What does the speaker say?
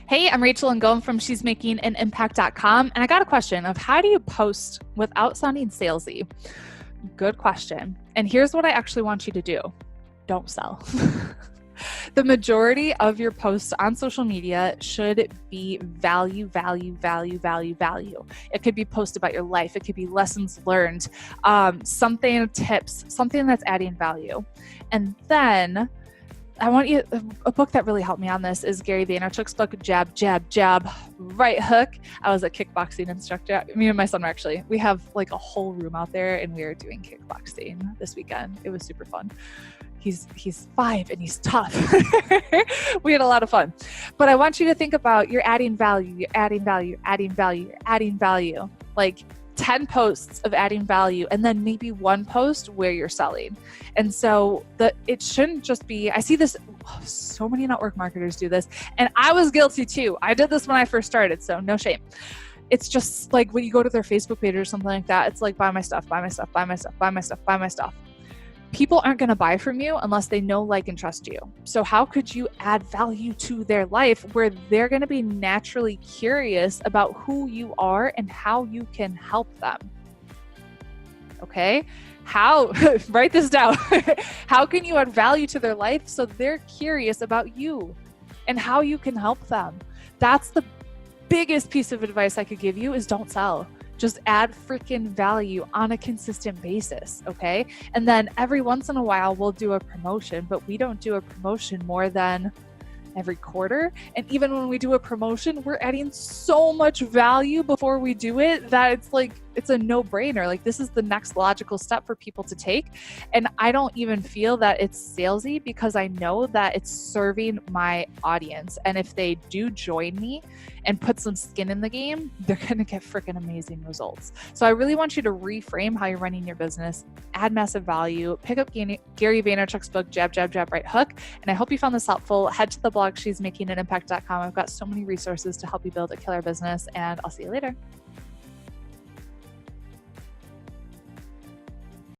Hey, I'm Rachel and going from she's making an impact.com. And I got a question of how do you post without sounding salesy? Good question. And here's what I actually want you to do. Don't sell. The majority of your posts on social media should be value, value, value, value, value. It could be posts about your life. It could be lessons learned, tips, something that's adding value. And then I want you, a book that really helped me on this is Gary Vaynerchuk's book, Jab, Jab, Jab, Right Hook. I was a kickboxing instructor. Me and my son we have like a whole room out there and we are doing kickboxing this weekend. It was super fun. He's 5 and he's tough. We had a lot of fun. But I want you to think about you're adding value, you're adding value, adding value, you're adding value. Like 10 posts of adding value and then maybe one post where you're selling. And so it shouldn't just be, I see this, so many network marketers do this. And I was guilty too. I did this when I first started, so no shame. It's just like when you go to their Facebook page or something like that, it's like buy my stuff, buy my stuff, buy my stuff, buy my stuff, buy my stuff. People aren't going to buy from you unless they know, like, and trust you. So how could you add value to their life where they're going to be naturally curious about who you are and how you can help them? Okay. How, write this down. How can you add value to their life so they're curious about you and how you can help them? That's the biggest piece of advice I could give you is don't sell. Just add freaking value on a consistent basis, okay? And then every once in a while, we'll do a promotion, but we don't do a promotion more than every quarter. And even when we do a promotion, we're adding so much value before we do it that it's like, it's a no-brainer. Like this is the next logical step for people to take. And I don't even feel that it's salesy because I know that it's serving my audience. And if they do join me and put some skin in the game, they're going to get freaking amazing results. So I really want you to reframe how you're running your business, add massive value, pick up Gary Vaynerchuk's book, Jab, Jab, Jab, Right Hook. And I hope you found this helpful. Head to the blog, she's making an impact.com. I've got so many resources to help you build a killer business and I'll see you later.